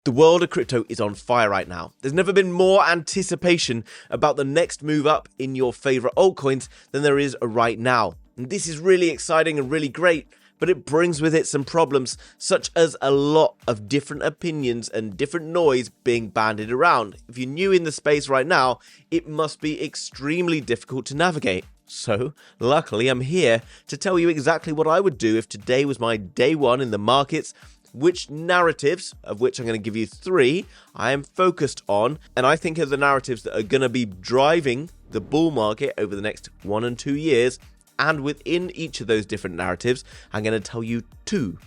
The world of crypto is on fire right now. There's never been more anticipation about the next move up in your favorite altcoins than there is right now. And this is really exciting and really great, but it brings with it some problems, such as a lot of different opinions and different noise being bandied around. If you're new in the space right now, it must be extremely difficult to navigate. So, luckily, I'm here to tell you exactly what I would do if today was my day one in the markets, which narratives, of which I'm going to give you 3, I am focused on, and I think are the narratives that are going to be driving the bull market over the next 1 and 2 years. And within each of those different narratives, I'm going to tell you 2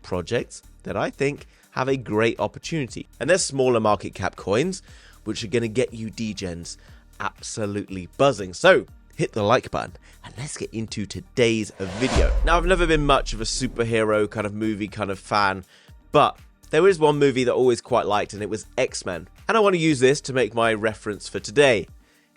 projects that I think have a great opportunity. And they're smaller market cap coins, which are going to get you degens absolutely buzzing. So, hit the like button and let's get into today's video. Now, I've never been much of a superhero kind of movie kind of fan, but there is one movie that I always quite liked, and it was X-Men. And I want to use this to make my reference for today.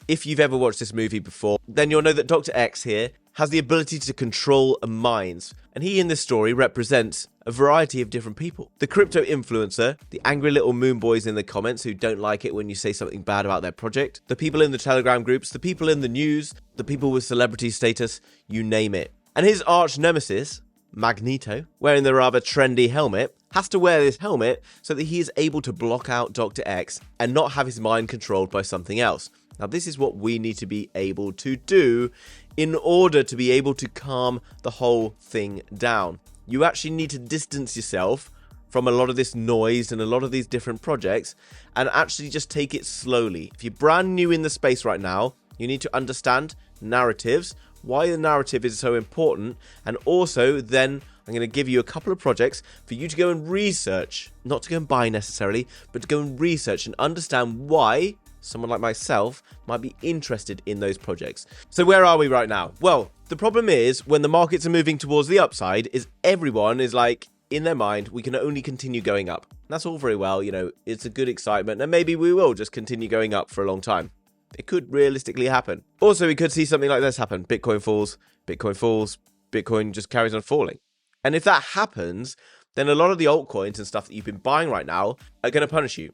If you've ever watched this movie before, then you'll know that Dr. X here has the ability to control minds, and he in this story represents a variety of different people. The crypto influencer, the angry little moon boys in the comments who don't like it when you say something bad about their project, the people in the Telegram groups, the people in the news, the people with celebrity status, you name it. And his arch nemesis, Magneto, wearing the rather trendy helmet, has to wear this helmet so that he is able to block out Dr. X and not have his mind controlled by something else. Now, this is what we need to be able to do in order to be able to calm the whole thing down. You actually need to distance yourself from a lot of this noise and a lot of these different projects and actually just take it slowly. If you're brand new in the space right now, you need to understand narratives, why the narrative is so important, and also then I'm going to give you a couple of projects for you to go and research, not to go and buy necessarily, but to go and research and understand why someone like myself might be interested in those projects. So where are we right now? Well, the problem is when the markets are moving towards the upside is everyone is like, in their mind, we can only continue going up. And that's all very well, you know, it's a good excitement, and maybe we will just continue going up for a long time. It could realistically happen. Also, we could see something like this happen. Bitcoin falls, Bitcoin just carries on falling. And if that happens, then a lot of the altcoins and stuff that you've been buying right now are going to punish you.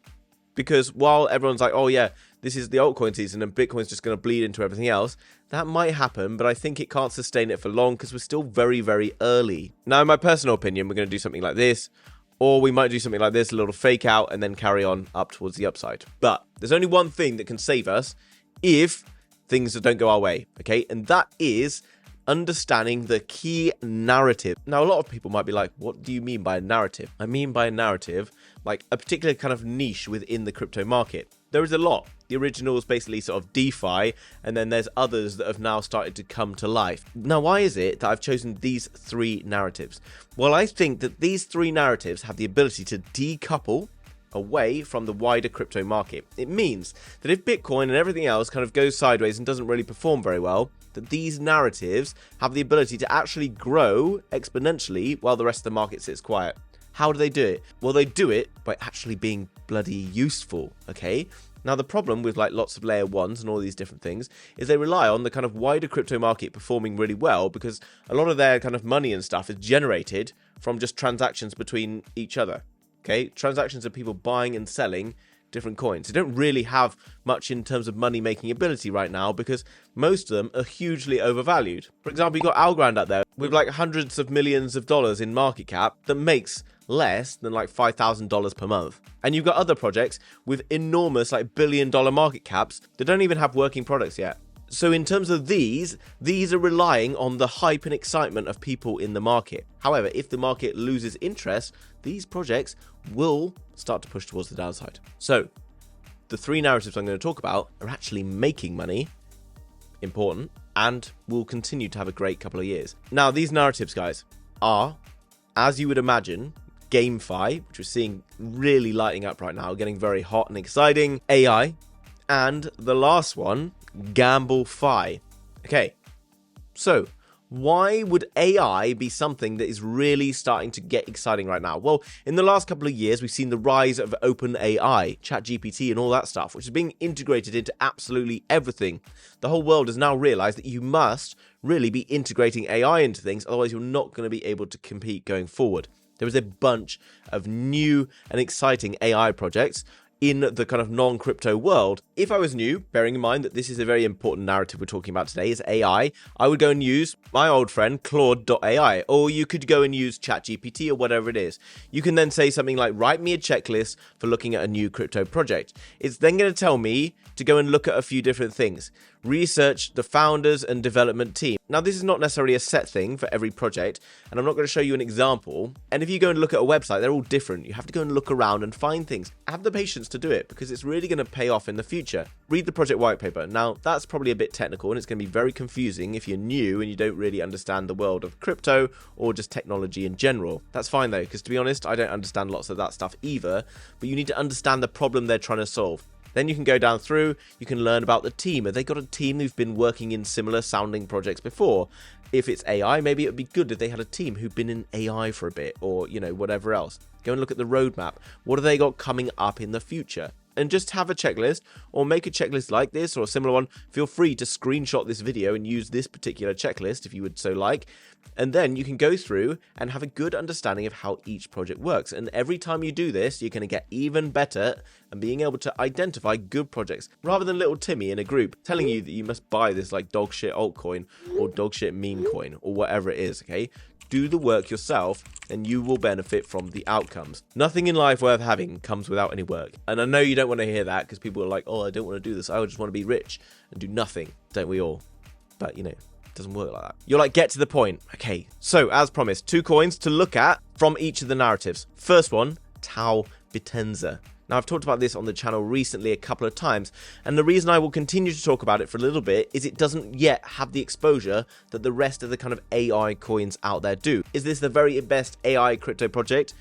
Because while everyone's like, oh yeah, this is the altcoin season and Bitcoin's just going to bleed into everything else, that might happen, but I think it can't sustain it for long because we're still very, very early. Now, in my personal opinion, we're going to do something like this, or we might do something like this, a little fake out, and then carry on up towards the upside. But there's only one thing that can save us if things don't go our way, okay? And that is understanding the key narrative. Now, a lot of people might be like, what do you mean by a narrative? I mean by a narrative, like a particular kind of niche within the crypto market. There is a lot. The original is basically sort of DeFi, and then there's others that have now started to come to life. Now, why is it that I've chosen these 3 narratives? Well, I think that these 3 narratives have the ability to decouple away from the wider crypto market. It means that if Bitcoin and everything else kind of goes sideways and doesn't really perform very well, that these narratives have the ability to actually grow exponentially while the rest of the market sits quiet. How do they do it? Well, they do it by actually being bloody useful, okay? Now, the problem with like lots of layer 1s and all these different things is they rely on the kind of wider crypto market performing really well because a lot of their kind of money and stuff is generated from just transactions between each other, okay? Transactions of people buying and selling different coins. They don't really have much in terms of money making ability right now because most of them are hugely overvalued. For example, you've got Algorand out there with like hundreds of millions of dollars in market cap that makes less than like $5,000 per month. And you've got other projects with enormous like billion-dollar market caps that don't even have working products yet. So in terms of these are relying on the hype and excitement of people in the market. However, if the market loses interest, these projects will start to push towards the downside. So the 3 narratives I'm going to talk about are actually making money, important, and will continue to have a great couple of years. Now, these narratives, guys, are, as you would imagine, GameFi, which we're seeing really lighting up right now, getting very hot and exciting, AI, and the last one, GambleFi. Okay, so why would AI be something that is really starting to get exciting right now? Well, in the last couple of years, we've seen the rise of OpenAI, ChatGPT, and all that stuff, which is being integrated into absolutely everything. The whole world has now realized that you must really be integrating AI into things, otherwise you're not going to be able to compete going forward. There is a bunch of new and exciting AI projects in the kind of non-crypto world. If I was new, bearing in mind that this is a very important narrative we're talking about today, is AI, I would go and use my old friend Claude.ai, or you could go and use ChatGPT or whatever it is. You can then say something like, write me a checklist for looking at a new crypto project. It's then going to tell me to go and look at a few different things. Research the founders and development team. Now, this is not necessarily a set thing for every project, and I'm not going to show you an example. And if you go and look at a website, they're all different. You have to go and look around and find things. Have the patience to do it, because it's really going to pay off in the future. Read the project white paper. Now, that's probably a bit technical, and it's going to be very confusing if you're new and you don't really understand the world of crypto or just technology in general. That's fine though, because to be honest, I don't understand lots of that stuff either, but you need to understand the problem they're trying to solve. Then you can go down through, you can learn about the team. Have they got a team who've been working in similar sounding projects before? If it's AI, maybe it would be good if they had a team who've been in AI for a bit, or, you know, whatever else. Go and look at the roadmap. What have they got coming up in the future? And just have a checklist, or make a checklist like this or a similar one. Feel free to screenshot this video and use this particular checklist if you would so like. And then you can go through and have a good understanding of how each project works. And every time you do this, you're going to get even better at being able to identify good projects, rather than little Timmy in a group telling you that you must buy this like dog shit altcoin or dog shit meme coin or whatever it is, okay? Do the work yourself and you will benefit from the outcomes. Nothing in life worth having comes without any work. And I know you don't want to hear that, because people are like, oh, I don't want to do this. I just want to be rich and do nothing. Don't we all? But, you know, it doesn't work like that. You're like, get to the point. Okay, so as promised, 2 coins to look at from each of the narratives. First one, Tau Penza. Now, I've talked about this on the channel recently a couple of times, and the reason I will continue to talk about it for a little bit is it doesn't yet have the exposure that the rest of the kind of AI coins out there do. Is this the very best AI crypto project?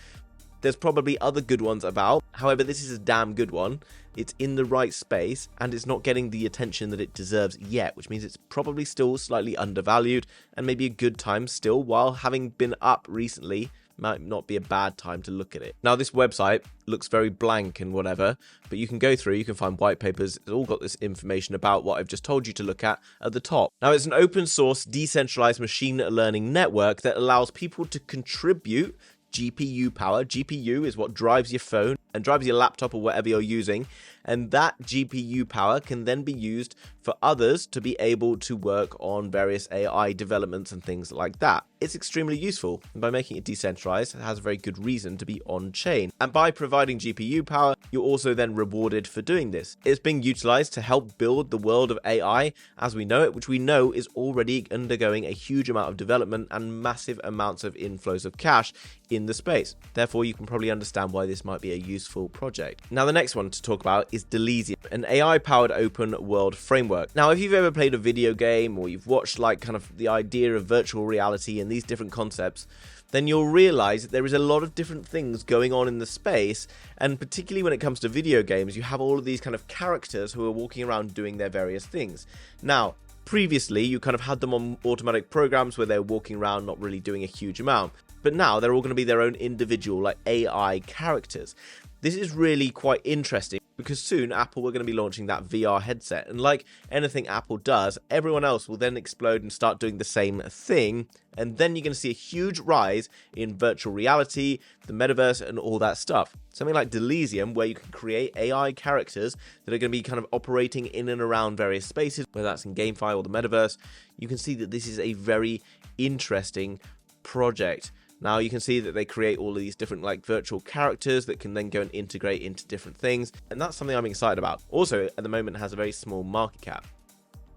There's probably other good ones about. However, this is a damn good one. It's in the right space, and it's not getting the attention that it deserves yet, which means it's probably still slightly undervalued, and maybe a good time still, while having been up recently, might not be a bad time to look at it. Now, this website looks very blank and whatever, but you can go through, you can find white papers. It's all got this information about what I've just told you to look at the top. Now, it's an open source, decentralized machine learning network that allows people to contribute GPU power. GPU is what drives your phone and drives your laptop or whatever you're using. And that GPU power can then be used for others to be able to work on various AI developments and things like that. It's extremely useful. And by making it decentralized, it has a very good reason to be on chain. And by providing GPU power, you're also then rewarded for doing this. It's being utilized to help build the world of AI as we know it, which we know is already undergoing a huge amount of development and massive amounts of inflows of cash in the space. Therefore, you can probably understand why this might be a useful project. Now, the next one to talk about is Delium, an AI-powered open world framework. Now, if you've ever played a video game or you've watched like kind of the idea of virtual reality and these different concepts, then you'll realize that there is a lot of different things going on in the space, and particularly when it comes to video games, you have all of these kind of characters who are walking around doing their various things. Now, previously, you kind of had them on automatic programs where they're walking around not really doing a huge amount, but now they're all going to be their own individual like AI characters. This is really quite interesting, because soon Apple are going to be launching that VR headset, and like anything Apple does, everyone else will then explode and start doing the same thing, and then you're going to see a huge rise in virtual reality, the metaverse, and all that stuff. Something like Delium, where you can create AI characters that are going to be kind of operating in and around various spaces, whether that's in GameFi or the metaverse. You can see that this is a very interesting project. Now, you can see that they create all of these different like virtual characters that can then go and integrate into different things. And that's something I'm excited about. Also, at the moment, it has a very small market cap.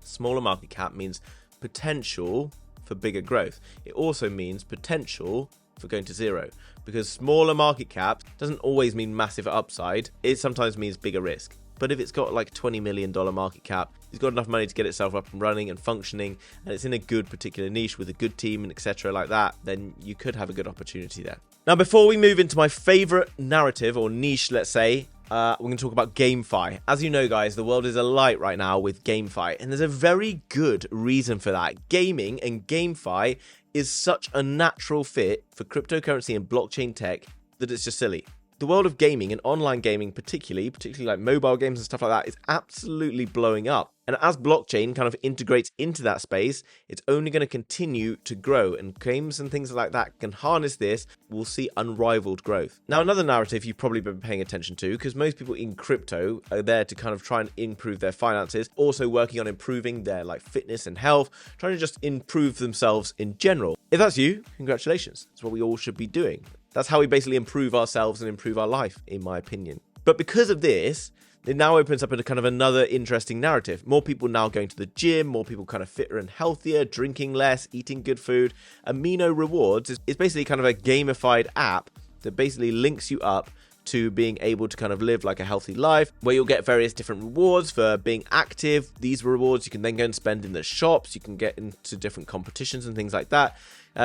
Smaller market cap means potential for bigger growth. It also means potential for going to zero, because smaller market cap doesn't always mean massive upside. It sometimes means bigger risk. But if it's got like $20 million market cap, it's got enough money to get itself up and running and functioning, and it's in a good particular niche with a good team and etc. like that, then you could have a good opportunity there. Now, before we move into my favorite narrative or niche, let's say, we're going to talk about GameFi. As you know, guys, the world is alight right now with GameFi, and there's a very good reason for that. Gaming and GameFi is such a natural fit for cryptocurrency and blockchain tech that it's just silly. The world of gaming and online gaming particularly like mobile games and stuff like that is absolutely blowing up. And as blockchain kind of integrates into that space, it's only going to continue to grow, and games and things like that can harness this. We'll see unrivaled growth. Now, another narrative you've probably been paying attention to, because most people in crypto are there to kind of try and improve their finances, also working on improving their like fitness and health, trying to just improve themselves in general. If that's you, congratulations. That's what we all should be doing. That's how we basically improve ourselves and improve our life, in my opinion. But because of this, it now opens up into kind of another interesting narrative. More people now going to the gym, more people kind of fitter and healthier, drinking less, eating good food. Amino Rewards is basically kind of a gamified app that basically links you up to being able to kind of live like a healthy life, where you'll get various different rewards for being active. These rewards you can then go and spend in the shops. You can get into different competitions and things like that.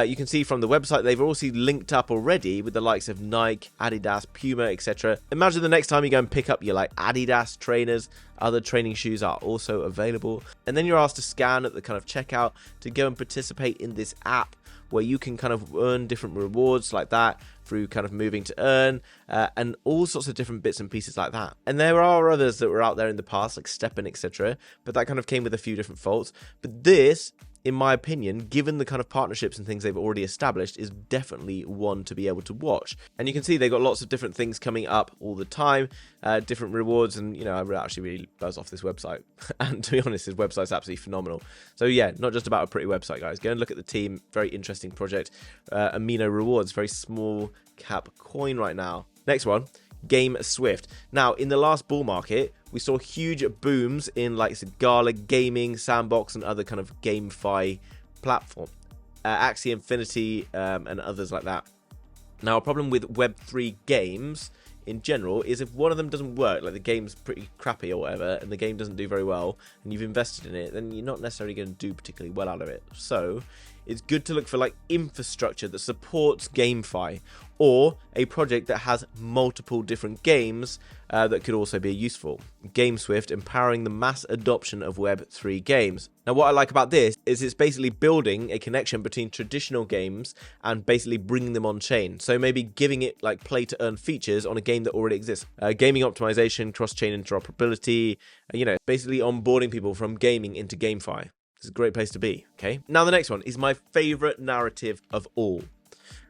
You can see from the website they've also linked up already with the likes of Nike, Adidas, Puma, etc. Imagine the next time you go and pick up your like Adidas trainers, other training shoes are also available, and then you're asked to scan at the kind of checkout to go and participate in this app where you can kind of earn different rewards like that through kind of moving to earn and all sorts of different bits and pieces like that. And there are others that were out there in the past like Steppen, etc. But that kind of came with a few different faults. But this, in my opinion, given the kind of partnerships and things they've already established, is definitely one to be able to watch. And you can see they've got lots of different things coming up all the time, different rewards, and you know, I actually really buzz off this website. And to be honest, this website's absolutely phenomenal. So yeah, not just about a pretty website, guys. Go and look at the team. Very interesting project. Amino Rewards, very small cap coin right now. Next one, Game Swift. Now, in the last bull market, we saw huge booms in like Gala Gaming, Sandbox, and other kind of GameFi platform, Axie Infinity, and others like that. Now, a problem with Web3 games in general is if one of them doesn't work, like the game's pretty crappy or whatever, and the game doesn't do very well, and you've invested in it, then you're not necessarily going to do particularly well out of it. So it's good to look for like infrastructure that supports GameFi, or a project that has multiple different games that could also be useful. GameSwift, empowering the mass adoption of Web3 games. Now, what I like about this is it's basically building a connection between traditional games and basically bringing them on chain. So maybe giving it like play to earn features on a game that already exists. Gaming optimization, cross-chain interoperability, you know, basically onboarding people from gaming into GameFi. It's a great place to be, okay? Now, the next one is my favorite narrative of all.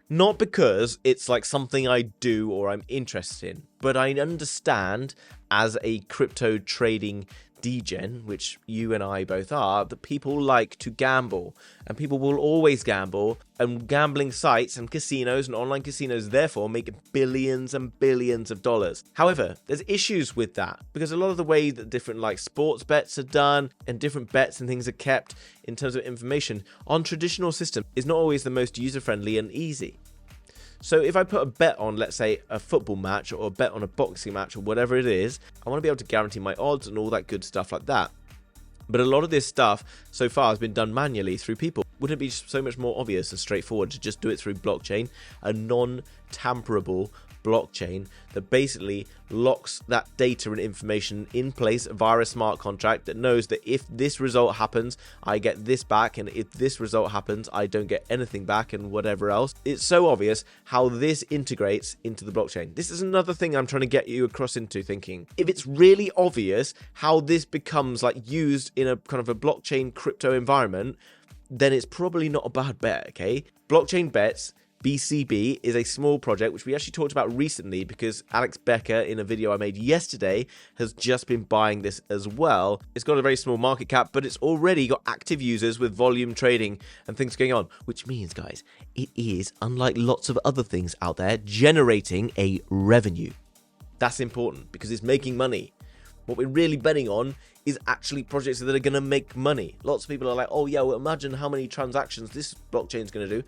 Not because it's like something I do or I'm interested in, but I understand as a crypto trading degen, which you and I both are, that people like to gamble, and people will always gamble, and gambling sites and casinos and online casinos therefore make billions and billions of dollars. However, there's issues with that, because a lot of the way that different like sports bets are done and different bets and things are kept in terms of information on traditional systems is not always the most user-friendly and easy. So if I put a bet on, let's say, a football match or a bet on a boxing match or whatever it is, I want to be able to guarantee my odds and all that good stuff like that. But a lot of this stuff so far has been done manually through people. Wouldn't it be so much more obvious and straightforward to just do it through blockchain, a non-tamperable blockchain that basically locks that data and information in place via a smart contract that knows that if this result happens, I get this back, and if this result happens, I don't get anything back, and whatever else. It's so obvious how this integrates into the blockchain. This is another thing I'm trying to get you across into thinking. If it's really obvious how this becomes like used in a kind of a blockchain crypto environment, then it's probably not a bad bet, okay? Blockchain Bets, BCB, is a small project which we actually talked about recently because Alex Becker, in a video I made yesterday, has just been buying this as well. It's got a very small market cap, but it's already got active users with volume trading and things going on, which means, guys, it is, unlike lots of other things out there, generating a revenue. That's important because it's making money. What we're really betting on is actually projects that are going to make money. Lots of people are like, oh yeah, well, imagine how many transactions this blockchain is going to do.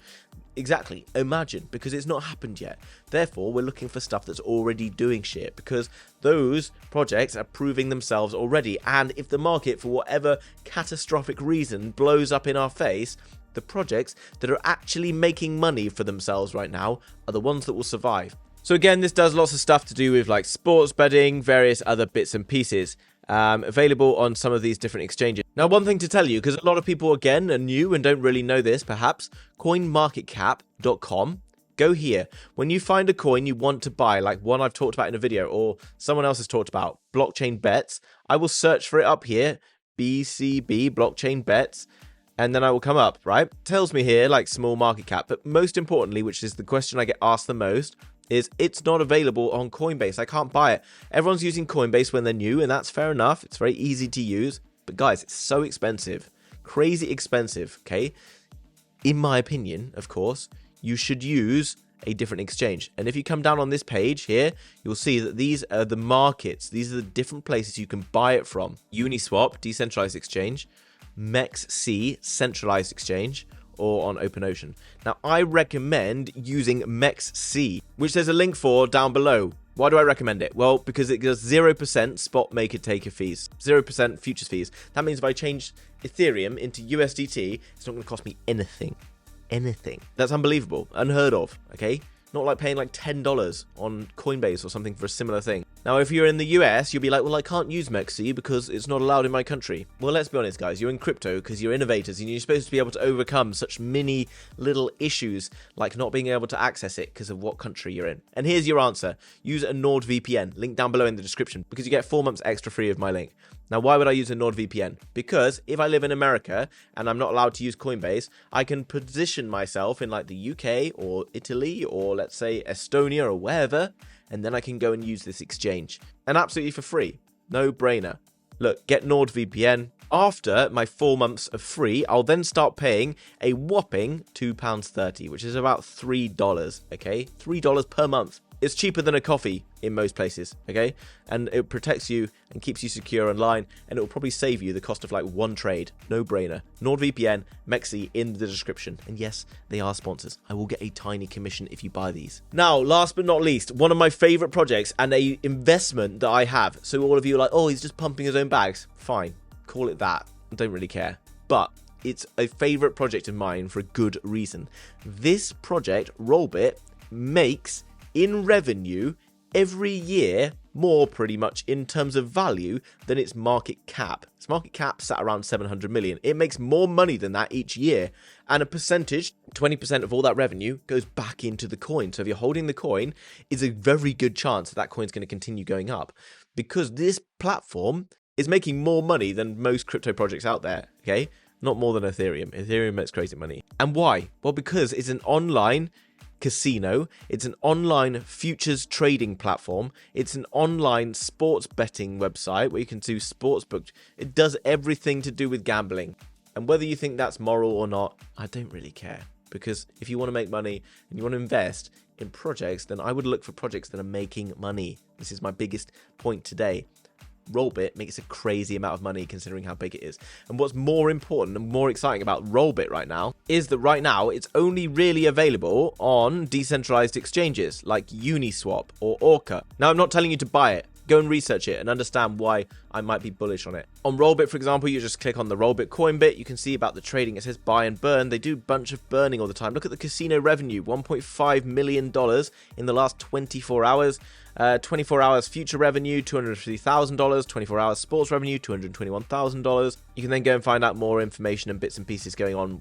Exactly, imagine, because it's not happened yet. Therefore, we're looking for stuff that's already doing shit, because those projects are proving themselves already. And if the market, for whatever catastrophic reason, blows up in our face, the projects that are actually making money for themselves right now are the ones that will survive. So again, this does lots of stuff to do with like sports betting, various other bits and pieces. Available on some of these different exchanges. Now, one thing to tell you, because a lot of people, again, are new and don't really know this, perhaps, coinmarketcap.com Go here. When you find a coin you want to buy, like one I've talked about in a video or someone else has talked about, blockchain bets, I will search for it up here, BCB, blockchain bets, and then I will come up, right? Tells me here, like small market cap, but most importantly, which is the question I get asked the most, is it's not available on Coinbase. I can't buy it. Everyone's using Coinbase when they're new, and that's fair enough. It's very easy to use, but guys, it's so expensive. Crazy expensive, okay? In my opinion, of course, you should use a different exchange. And if you come down on this page here, you'll see that these are the markets. These are the different places you can buy it from. Uniswap, decentralized exchange, MEXC, centralized exchange, or on OpenOcean. Now, I recommend using MEXC, which there's a link for down below. Why do I recommend it? Well, because it gives 0% spot maker taker fees, 0% futures fees. That means if I change Ethereum into USDT, it's not going to cost me anything. Anything. That's unbelievable. Unheard of, okay? Not like paying like $10 on Coinbase or something for a similar thing. Now, if you're in the US, you'll be like, well, I can't use MEXC because it's not allowed in my country. Well, let's be honest, guys. You're in crypto because you're innovators and you're supposed to be able to overcome such mini little issues like not being able to access it because of what country you're in. And here's your answer. Use a NordVPN. Link down below in the description because you get 4 months extra free of my link. Now, why would I use a NordVPN? Because if I live in America and I'm not allowed to use Coinbase, I can position myself in like the UK or Italy or let's say Estonia or wherever, and then I can go and use this exchange. And absolutely for free. No brainer. Look, get NordVPN. After my 4 months of free, I'll then start paying a whopping £2.30, which is about $3, okay? $3 per month. It's cheaper than a coffee in most places, okay? And it protects you and keeps you secure online, and it will probably save you the cost of like one trade. No brainer. NordVPN, MEXC in the description. And yes, they are sponsors. I will get a tiny commission if you buy these. Now, last but not least, one of my favorite projects and a investment that I have. So all of you are like, oh, he's just pumping his own bags. Fine, call it that. I don't really care. But it's a favorite project of mine for a good reason. This project, Rollbit, makes in revenue every year more pretty much in terms of value than its market cap. Its market cap sat around 700 million. It makes more money than that each year, and a percentage, 20% of all that revenue goes back into the coin. So if you're holding the coin, it's a very good chance that that coin's going to continue going up because this platform is making more money than most crypto projects out there, okay? Not more than Ethereum. Ethereum makes crazy money. And why? Well, because it's an online casino, it's an online futures trading platform, it's an online sports betting website where you can do sportsbook. It does everything to do with gambling. And whether you think that's moral or not, I don't really care. Because if you want to make money and you want to invest in projects, then I would look for projects that are making money. This is my biggest point today. Rollbit makes a crazy amount of money considering how big it is. And what's more important and more exciting about Rollbit right now is that right now it's only really available on decentralized exchanges like Uniswap or Orca. Now, I'm not telling you to buy it. Go and research it and understand why I might be bullish on it. On Rollbit, for example, you just click on the Rollbit coin bit. You can see about the trading. It says buy and burn. They do a bunch of burning all the time. Look at the casino revenue, $1.5 million in the last 24 hours. 24 hours future revenue, $250,000. 24 hours sports revenue, $221,000. You can then go and find out more information and bits and pieces going on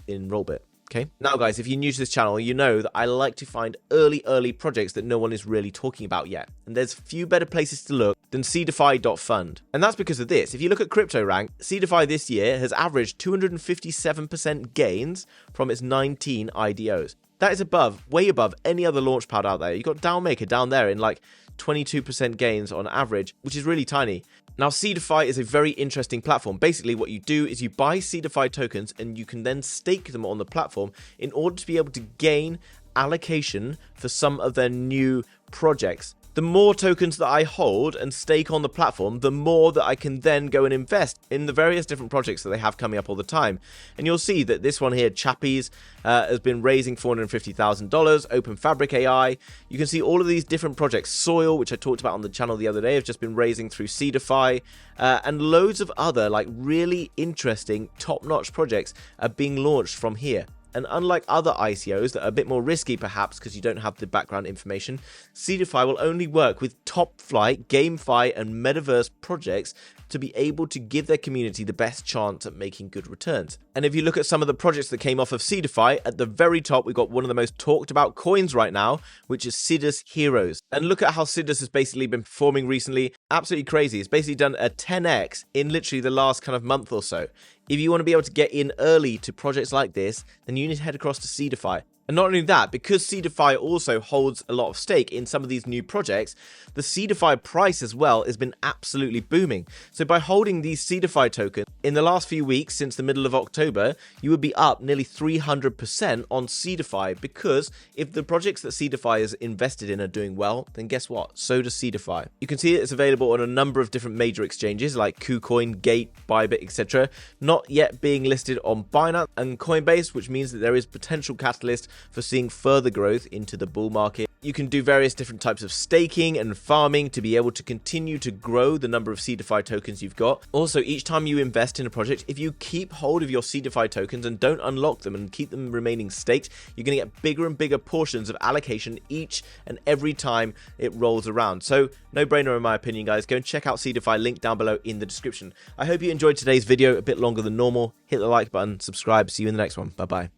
in Rollbit. Okay. Now, guys, if you're new to this channel, you know that I like to find early projects that no one is really talking about yet. And there's few better places to look than seedify.fund. And that's because of this. If you look at CryptoRank, Seedify this year has averaged 257% gains from its 19 IDOs. That is way above any other launchpad out there. You've got Downmaker down there in like 22% gains on average, which is really tiny. Now, Seedify is a very interesting platform. Basically, what you do is you buy Seedify tokens and you can then stake them on the platform in order to be able to gain allocation for some of their new projects. The more tokens that I hold and stake on the platform, the more that I can then go and invest in the various different projects that they have coming up all the time. And you'll see that this one here, Chappies, has been raising $450,000, Open Fabric AI. You can see all of these different projects. Soil, which I talked about on the channel the other day, have just been raising through Seedify. And loads of other like really interesting top-notch projects are being launched from here. And unlike other ICOs that are a bit more risky perhaps because you don't have the background information, Seedify will only work with top-flight, GameFi and Metaverse projects to be able to give their community the best chance at making good returns. And if you look at some of the projects that came off of seedify, at the very top we've got one of the most talked about coins right now, which is Sidus Heroes. And look at how Sidus has basically been performing recently. Absolutely crazy. It's basically done a 10x in literally the last kind of month or so. If you want to be able to get in early to projects like this, then you need to head across to seedify. And not only that, because seedify also holds a lot of stake in some of these new projects, the seedify price as well has been absolutely booming. So by holding these seedify tokens, in the last few weeks since the middle of October, you would be up nearly 300% on seedify, because if the projects that seedify is invested in are doing well, then guess what? So does seedify. You can see it's available on a number of different major exchanges like KuCoin, Gate, Bybit, etc. Not yet being listed on Binance and Coinbase, which means that there is potential catalyst for seeing further growth into the bull market. You can do various different types of staking and farming to be able to continue to grow the number of seedify tokens you've got. Also, each time you invest in a project, if you keep hold of your seedify tokens and don't unlock them and keep them remaining staked, you're going to get bigger and bigger portions of allocation each and every time it rolls around. So no brainer in my opinion, guys. Go and check out seedify, link down below in the description. I hope you enjoyed today's video, a bit longer than normal. Hit the like button, subscribe, see you in the next one. Bye bye.